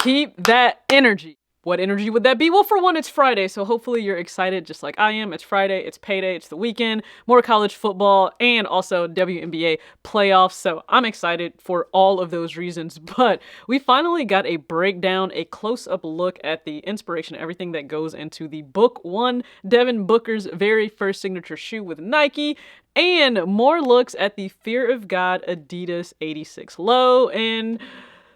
Keep that energy. What energy would that be? Well, for one, it's Friday, so hopefully you're excited just like I am. It's Friday, it's payday, it's the weekend, more college football, and also WNBA playoffs, so I'm excited for all of those reasons. But we finally got a breakdown, a close-up look at the inspiration, everything that goes into the Book 1, Devin Booker's very first signature shoe with Nike, and more looks at the Fear of God Adidas 86 Low, and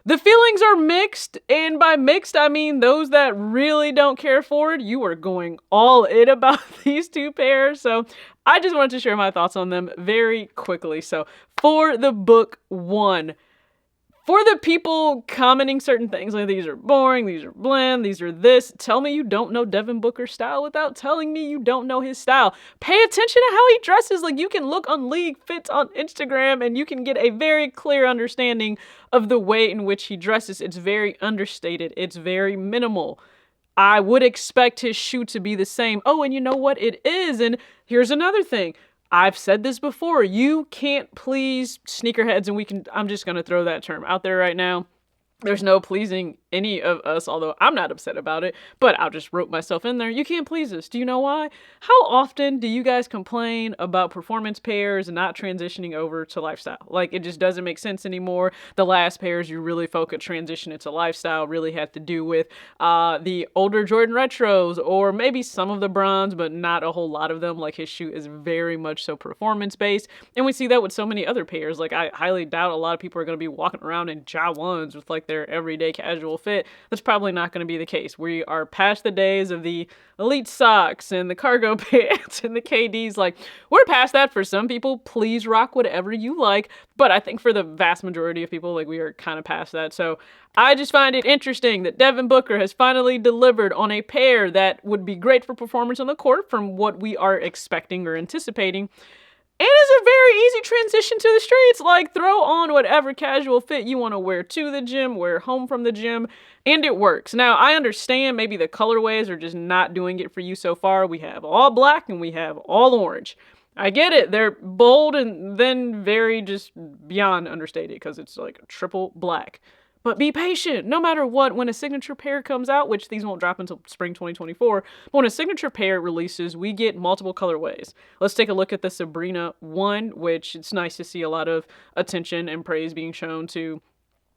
the feelings are mixed, and by mixed, I mean those that really don't care for it. You are going all in about these two pairs, so I just wanted to share my thoughts on them very quickly. So for the Book 1, for the people commenting certain things like these are boring, these are bland, these are this, tell me you don't know Devin Booker's style without telling me you don't know his style. Pay attention to how he dresses. Like, you can look on League Fits on Instagram and you can get a very clear understanding of the way in which he dresses. It's very understated. It's very minimal. I would expect his shoe to be the same. Oh, and you know what? It is. And here's another thing. I've said this before. You can't please sneakerheads, and I'm just going to throw that term out there right now. There's no pleasing any of us, although I'm not upset about it, but I'll just rope myself in there. You can't please us. Do you know why? How often do you guys complain about performance pairs not transitioning over to lifestyle? Like, it just doesn't make sense anymore. The last pairs you really focused transition into lifestyle really had to do with the older Jordan retros, or maybe some of the bronze, but not a whole lot of them. Like, his shoe is very much so performance based, and we see that with so many other pairs. Like, I highly doubt a lot of people are going to be walking around in Ja 1s with like their everyday casual fit. That's probably not going to be the case. We are past the days of the elite socks and the cargo pants and the KDs. Like, we're past that for some people. Please rock whatever you like. But I think for the vast majority of people, like, we are kind of past that. So I just find it interesting that Devin Booker has finally delivered on a pair that would be great for performance on the court from what we are expecting or anticipating. And it's a very easy transition to the streets. Like, throw on whatever casual fit you want to wear to the gym, wear home from the gym, and it works. Now, I understand maybe the colorways are just not doing it for you so far. We have all black and we have all orange. I get it. They're bold and then very just beyond understated because it's like triple black. But be patient. No matter what, when a signature pair comes out, which these won't drop until spring 2024, but when a signature pair releases, we get multiple colorways. Let's take a look at the Sabrina 1, which it's nice to see a lot of attention and praise being shown to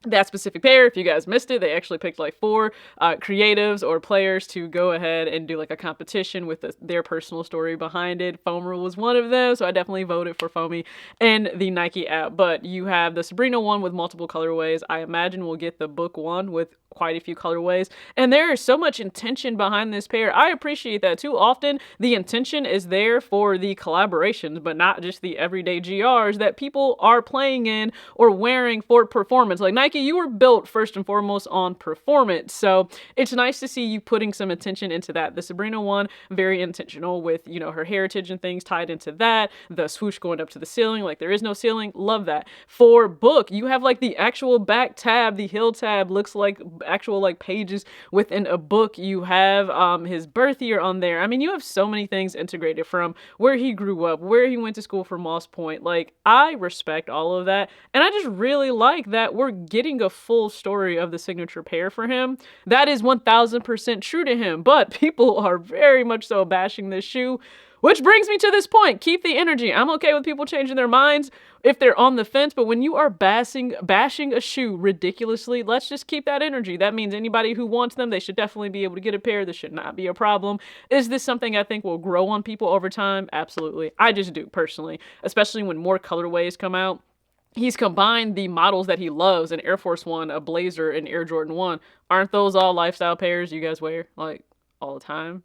that specific pair. If you guys missed it, they actually picked like 4 creatives or players to go ahead and do like a competition with their personal story behind it. Foamer was one of them, so I definitely voted for Foamy and the Nike app. But you have the Sabrina 1 with multiple colorways. I imagine we'll get the Book 1 with quite a few colorways, and there is so much intention behind this pair. I appreciate that too. Often the intention is there for the collaborations, but not just the everyday GRs that people are playing in or wearing for performance. Like, Nike, you were built first and foremost on performance, so it's nice to see you putting some attention into that. The Sabrina 1, very intentional with, you know, her heritage and things tied into that. The swoosh going up to the ceiling, like there is no ceiling, love that. For Book, you have like the actual back tab, the heel tab looks like actual like pages within a book. You have his birth year on there. I mean, you have so many things integrated, from where he grew up, where he went to school for Moss Point. Like, I respect all of that, and I just really like that we're getting a full story of the signature pair for him. That is 1000% true to him, but people are very much so bashing this shoe. Which brings me to this point. Keep the energy. I'm okay with people changing their minds if they're on the fence, but when you are bashing a shoe ridiculously, let's just keep that energy. That means anybody who wants them, they should definitely be able to get a pair. This should not be a problem. Is this something I think will grow on people over time? Absolutely. I just do, personally, especially when more colorways come out. He's combined the models that he loves, an Air Force One, a Blazer, and Air Jordan 1. Aren't those all lifestyle pairs you guys wear, like, all the time?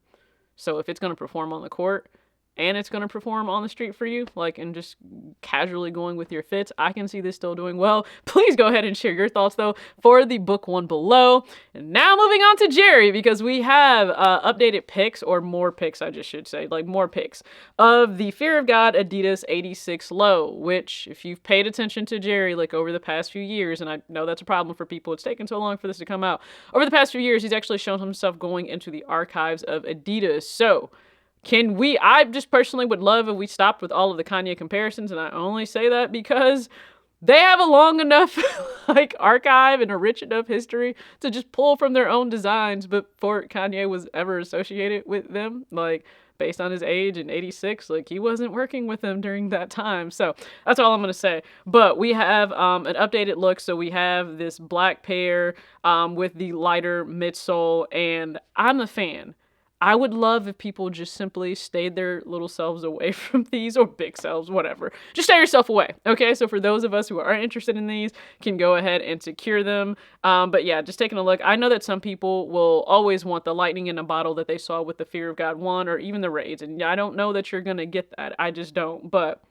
So if it's going to perform on the court, and it's going to perform on the street for you, like, and just casually going with your fits, I can see this still doing well. Please go ahead and share your thoughts, though, for the Book 1 below. And now moving on to Jerry, because we have updated pics, or more pics, I just should say, like more pics, of the Fear of God Adidas 86 Low, which, if you've paid attention to Jerry, like, over the past few years, and I know that's a problem for people, it's taken so long for this to come out, over the past few years, he's actually shown himself going into the archives of Adidas. So, I just personally would love if we stopped with all of the Kanye comparisons, and I only say that because they have a long enough like archive and a rich enough history to just pull from their own designs before Kanye was ever associated with them. Like, based on his age in 86, like he wasn't working with them during that time. So that's all I'm gonna say. But we have an updated look. So we have this black pair with the lighter midsole, and I'm a fan. I would love if people just simply stayed their little selves away from these, or big selves, whatever. Just stay yourself away, okay? So for those of us who are interested in these, can go ahead and secure them. But yeah, just taking a look. I know that some people will always want the lightning in a bottle that they saw with the Fear of God 1, or even the Raids. And I don't know that you're gonna get that. I just don't. But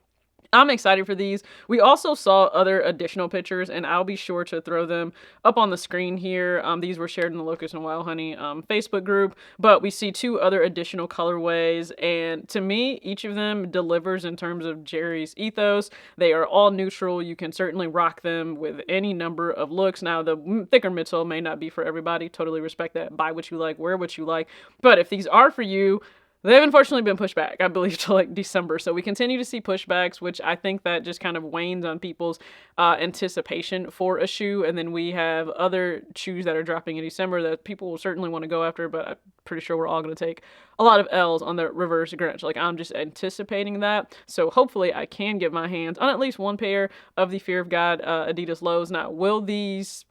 I'm excited for these. We also saw other additional pictures, and I'll be sure to throw them up on the screen here. These were shared in the Locust and Wild Honey Facebook group, but we see 2 other additional colorways, and to me, each of them delivers in terms of Jerry's ethos. They are all neutral. You can certainly rock them with any number of looks. Now, the thicker midsole may not be for everybody. Totally respect that. Buy what you like, wear what you like. But if these are for you, they've unfortunately been pushed back, I believe, to like December. So we continue to see pushbacks, which I think that just kind of wanes on people's anticipation for a shoe. And then we have other shoes that are dropping in December that people will certainly want to go after, but I'm pretty sure we're all going to take a lot of L's on the reverse Grinch. Like, I'm just anticipating that. So hopefully I can get my hands on at least one pair of the Fear of God Adidas lows. Now, will these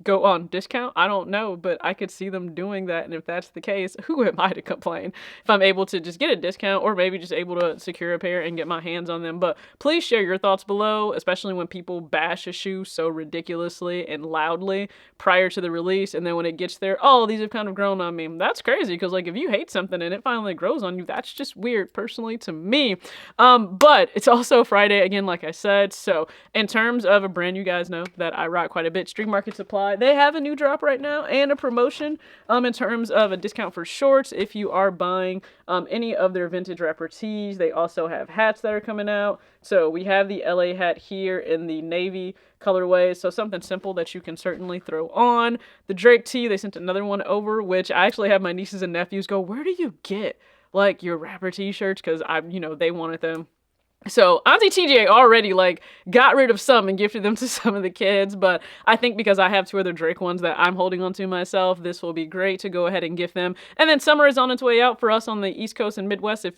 go on discount? I don't know, but I could see them doing that. And if that's the case, who am I to complain if I'm able to just get a discount, or maybe just able to secure a pair and get my hands on them? But please share your thoughts below, especially when people bash a shoe so ridiculously and loudly prior to the release, and then when it gets there, oh, these have kind of grown on me. That's crazy, because like, if you hate something and it finally grows on you, that's just weird personally to me. But it's also Friday again, like I said. So in terms of a brand you guys know that I rock quite a bit, Street Market Supply, they have a new drop right now and a promotion in terms of a discount for shorts if you are buying any of their vintage rapper tees. They also have hats that are coming out. So we have the LA hat here in the navy colorway, so something simple that you can certainly throw on. The Drake tee, they sent another one over, which I actually have my nieces and nephews go, where do you get like your rapper t-shirts? Because they wanted them. So Auntie TJ already like got rid of some and gifted them to some of the kids, but I think because I have 2 other Drake ones that I'm holding on to myself, this will be great to go ahead and gift them. And then summer is on its way out for us on the East Coast and Midwest. If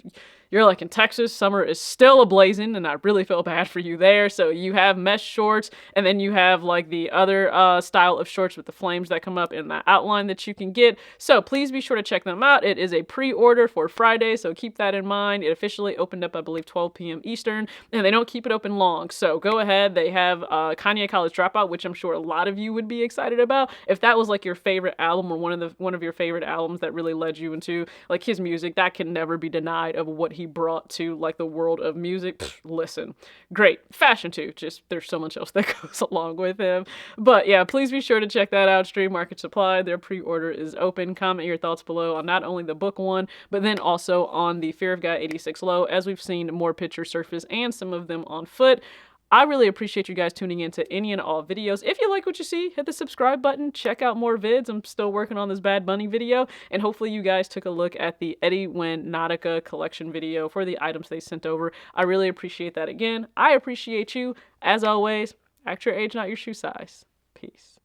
you're like in Texas, summer is still a-blazing, and I really feel bad for you there. So you have mesh shorts, and then you have like the other style of shorts with the flames that come up in the outline that you can get. So please be sure to check them out. It is a pre-order for Friday, so keep that in mind. It officially opened up, I believe, 12 p.m. Eastern, and they don't keep it open long. So go ahead. They have Kanye College Dropout, which I'm sure a lot of you would be excited about. If that was like your favorite album, or one of your favorite albums that really led you into like his music, that can never be denied of what he brought to like the world of music. Listen, great. Fashion too, just there's so much else that goes along with him. But yeah, please be sure to check that out. Street Market Supply, their pre-order is open. Comment your thoughts below on not only the book one, but then also on the Fear of God 86 low, as we've seen more pictures surface and some of them on foot. I really appreciate you guys tuning into any and all videos. If you like what you see, hit the subscribe button. Check out more vids. I'm still working on this Bad Bunny video. And hopefully you guys took a look at the Eddie Wen Nautica collection video for the items they sent over. I really appreciate that again. I appreciate you. As always, act your age, not your shoe size. Peace.